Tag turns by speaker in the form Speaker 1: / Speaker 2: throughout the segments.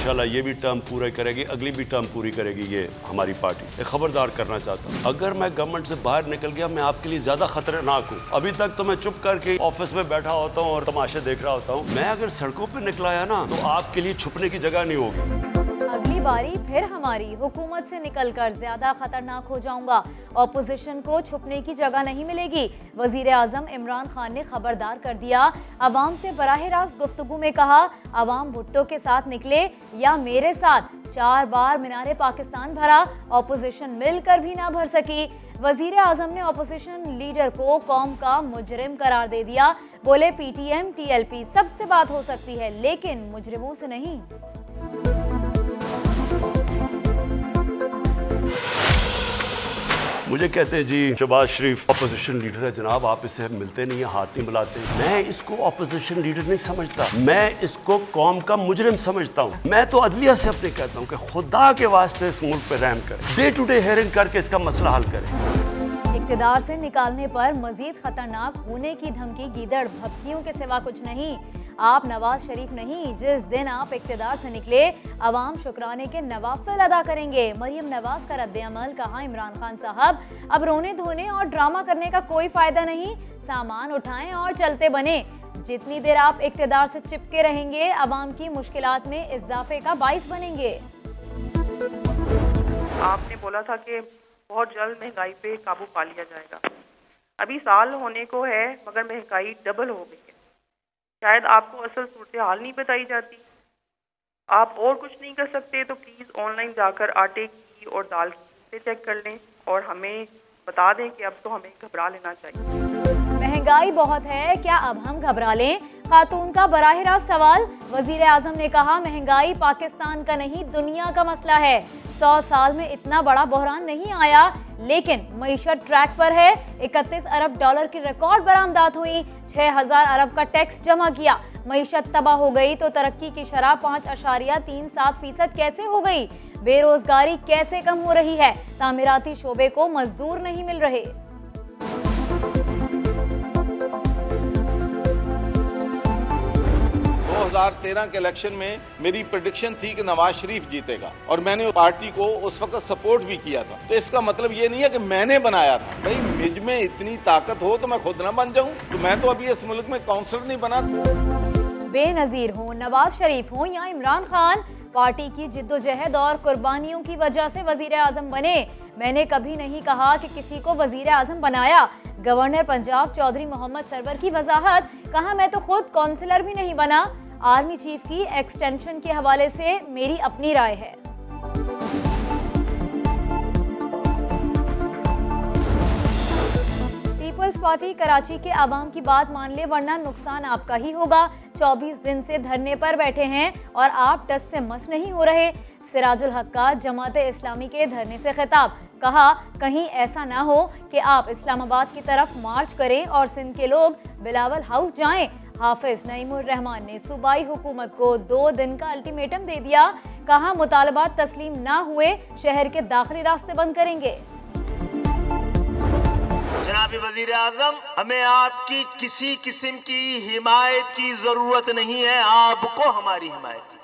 Speaker 1: इंशाल्लाह ये भी टर्म पूरा करेगी, अगली भी टर्म पूरी करेगी ये हमारी पार्टी। खबरदार करना चाहता हूँ, अगर मैं गवर्नमेंट से बाहर निकल गया मैं आपके लिए ज्यादा खतरनाक हूँ। अभी तक तो मैं चुप करके ऑफिस में बैठा होता हूँ और तमाशे देख रहा होता हूँ। मैं अगर सड़कों पर निकला है ना तो आपके लिए छुपने की जगह नहीं होगी।
Speaker 2: अगली बारी फिर हमारी हुकूमत से निकलकर ज्यादा खतरनाक हो जाऊंगा। ऑपोजिशन को छुपने की जगह नहीं मिलेगी। वजीर आजम इमरान खान ने खबरदार कर दिया। अवाम से बराह रास्त गुफ्तगू में कहा, अवाम भुट्टो के साथ निकले या मेरे साथ। 4 बार मीनारे पाकिस्तान भरा, ऑपोजिशन मिलकर भी ना भर सकी। वजीर आजम ने ऑपोजिशन लीडर को कौम का मुजरिम करार दे दिया। बोले PTM TLP सबसे बात हो सकती है लेकिन मुजरिमों से नहीं।
Speaker 1: मुझे कहते हैं जी शहबाज शरीफ अपोजिशन लीडर है जनाब, आप इससे मिलते नहीं हैं, हाथ नहीं मिलाते। मैं इसको अपोजिशन लीडर नहीं समझता, मैं इसको कौम का मुजरिम समझता हूँ। मैं तो अदलिया से अपने कहता हूँ कि खुदा के वास्ते इस मुल्क पे रहम करें, डे टू डे हेयरिंग करके इसका मसला हल करें।
Speaker 2: इक़्तिदार से निकालने पर मजीद खतरनाक होने की धमकी गीदड़ भपकियों के सिवा कुछ नहीं। आप नवाज शरीफ नहीं, जिस दिन आप इक़्तिदार से निकले अवाम शुक्राने के नवाफिल अदा करेंगे। मरियम नवाज का रद्द-ए-अमल, कहा इमरान खान साहब अब रोने धोने और ड्रामा करने का कोई फायदा नहीं, सामान उठाएं और चलते बने। जितनी देर आप इक़्तिदार से चिपके रहेंगे अवाम की मुश्किलात में इजाफे का बाइस बनेंगे।
Speaker 3: आपने बोला था कि बहुत जल्द महंगाई पे काबू पा लिया जाएगा। अभी साल होने को है मगर महंगाई डबल हो गई है। शायद आपको असल सूरत हाल नहीं बताई जाती। आप और कुछ नहीं कर सकते तो प्लीज़ ऑनलाइन जाकर आटे की और दाल की चेक कर लें और हमें बता दें कि अब तो हमें घबरा लेना चाहिए।
Speaker 2: महंगाई बहुत है, क्या अब हम घबरा लें? खातून का बराह रास्त सवाल। वजीर आजम ने कहा महंगाई पाकिस्तान का नहीं दुनिया का मसला है। 100 साल में इतना बड़ा बहरान नहीं आया लेकिन मईशत ट्रैक पर है। 31 अरब डॉलर की रिकॉर्ड बरामदात हुई। 6000 अरब का टैक्स जमा किया। मईशत तबाह हो गई तो तरक्की की शरह 5.37% कैसे हो गई? बेरोजगारी कैसे कम हो रही है? तामीराती शोबे को मजदूर नहीं मिल रहे।
Speaker 4: 2013 के इलेक्शन में मेरी प्रेडिक्शन थी कि नवाज शरीफ जीतेगा और मैंने पार्टी को उस वक्त सपोर्ट भी किया था। तो इसका मतलब ये नहीं है कि मैंने बनाया था। भाई मुझ में इतनी ताकत हो तो मैं खुद ना बन जाऊं? तो मैं तो अभी इस मुल्क में काउंसलर नहीं बना।
Speaker 2: बेनजीर हो नवाज शरीफ हो या इमरान खान, पार्टी की जिद्दोजहद और कुर्बानियों की वजह से वजीर आजम बने। मैंने कभी नहीं कहा कि किसी को वजीर आजम बनाया। गवर्नर पंजाब चौधरी मोहम्मद सरवर की वजाहत, कहा मैं तो खुद काउंसलर भी नहीं बना। आर्मी चीफ की एक्सटेंशन के हवाले से मेरी अपनी राय है। पीपल्स पार्टी कराची के आवाम की बात मान ले वरना नुकसान आपका ही होगा। 24 दिन से धरने पर बैठे हैं और आप टस से मस नहीं हो रहे। सिराजुल हक का जमाते इस्लामी के धरने से खिताब, कहा कहीं ऐसा ना हो कि आप इस्लामाबाद की तरफ मार्च करें और सिंध के लोग बिलावल हाउस जाएं। हाफिज नईमुर रहमान ने सूबाई हुकूमत को 2 दिन का अल्टीमेटम दे दिया। कहा मुतालबात तस्लीम ना हुए शहर के दाखिली रास्ते बंद करेंगे।
Speaker 5: जनाब वजीर आजम, हमें आपकी किसी किस्म की हिमायत की जरूरत नहीं है, आपको हमारी हिमायत की।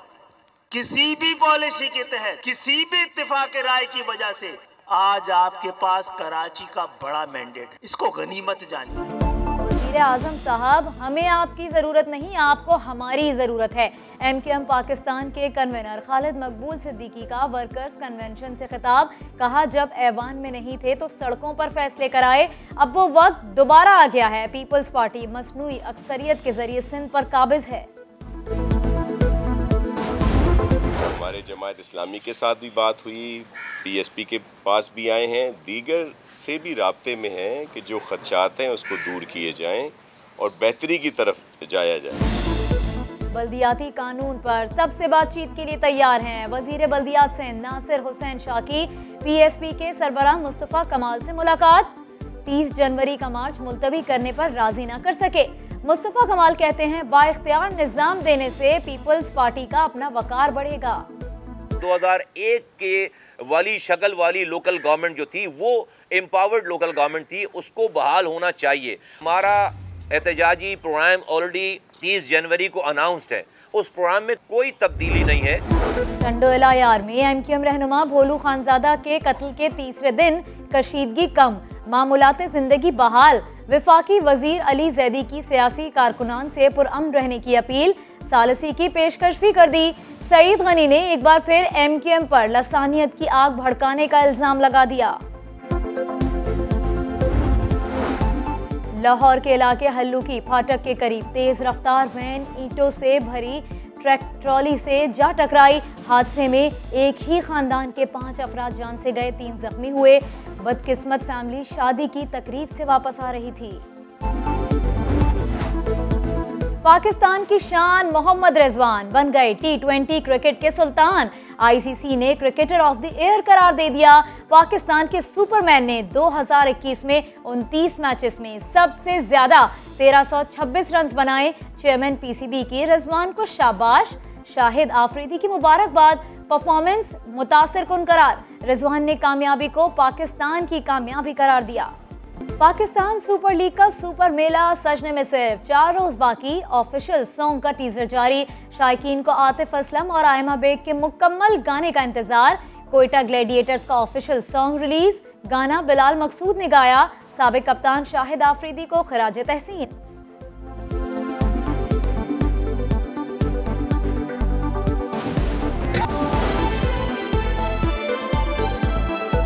Speaker 5: किसी भी पॉलिसी के तहत किसी भी इत्तेफाक राय की वजह से आज आपके पास कराची का बड़ा मैंडेट, इसको गनीमत जानिए।
Speaker 2: वज़ीर आज़म साहब, हमें आपकी ज़रूरत नहीं, आपको हमारी ज़रूरत है। MKM पाकिस्तान के कन्वेनर खालिद मकबूल सिद्दीकी का वर्कर्स कन्वेंशन से खिताब, कहा जब ऐवान में नहीं थे तो सड़कों पर फैसले कराए, अब वो वक्त दोबारा आ गया है। पीपल्स पार्टी मसनूई अक्सरियत के जरिए सिंध पर काबिज है।
Speaker 6: हमारे जमात इस्लामी के साथ भी बात हुई, PSP के पास भी आए हैं, दीगर से भी राब्ते में हैं कि जो खदशात हैं उसको दूर किए जाएं और बेहतरी की तरफ जाया जाए।
Speaker 2: बल्दियाती कानून पर सबसे बातचीत के लिए तैयार हैं। वजीर बल्दियात से नासिर हुसैन शाह की PSP के सरबराह मुस्तफ़ा कमाल से मुलाकात। 30 जनवरी का मार्च मुलतवी करने पर राजी न कर सके। मुस्तफ़ा कमाल कहते हैं बाइख्तियार निज़ाम देने से पीपल्स पार्टी का अपना वकार बढ़ेगा।
Speaker 7: 2001 के वाली शक्ल वाली लोकल गवर्नमेंट जो थी वो एम्पावर्ड लोकल गवर्नमेंट थी, उसको बहाल होना चाहिए। हमारा एहतजाजी प्रोग्राम ऑलरेडी 30 जनवरी को अनाउंस्ड है, उस प्रोग्राम में कोई तब्दीली नहीं है।
Speaker 2: टंडोला यार में एमक्यूएम रहनुमा भोलू खानजादा के कत्ल के तीसरे दिन कशीदगी कम, मामूलात जिंदगी बहाल। विफाकी वजीर अली जैदी की सियासी कारकुनान से पुरअमन रहने की अपील, सालसी की पेशकश भी कर दी। सईद गनी ने एक बार फिर एमक्यूएम पर लसानियत की आग भड़काने का इल्जाम लगा दिया। लाहौर के इलाके हल्लू की फाटक के करीब तेज रफ्तार वैन ईंटों से भरी ट्रक ट्रॉली से जा टकराई। हादसे में एक ही खानदान के 5 अफराद जान से गए, 3 जख्मी हुए। बदकिस्मत फैमिली शादी की तकरीब से वापस आ रही थी। पाकिस्तान की शान मोहम्मद रिजवान बन गए T20 क्रिकेट के सुल्तान। आईसीसी ने क्रिकेटर ऑफ द ईयर करार दे दिया। पाकिस्तान के सुपरमैन ने 2021 में 29 मैचेस में सबसे ज्यादा 1326 रन बनाए। चेयरमैन पीसीबी की रिजवान को शाबाश, शाहिद आफरीदी की मुबारकबाद। परफॉर्मेंस मुतासिर कुन करार, रिजवान ने कामयाबी को पाकिस्तान की कामयाबी करार दिया। पाकिस्तान सुपर लीग का सुपर मेला सजने में सिर्फ 4 रोज बाकी। ऑफिशियल सॉन्ग का टीजर जारी, शायकीन को आतिफ असलम और आयमा बेग के मुकम्मल गाने का इंतजार। कोयटा ग्लैडिएटर्स का ऑफिशियल सॉन्ग रिलीज, गाना बिलाल मकसूद ने गाया। साबिक कप्तान शाहिद आफरीदी को खिराज तहसीन।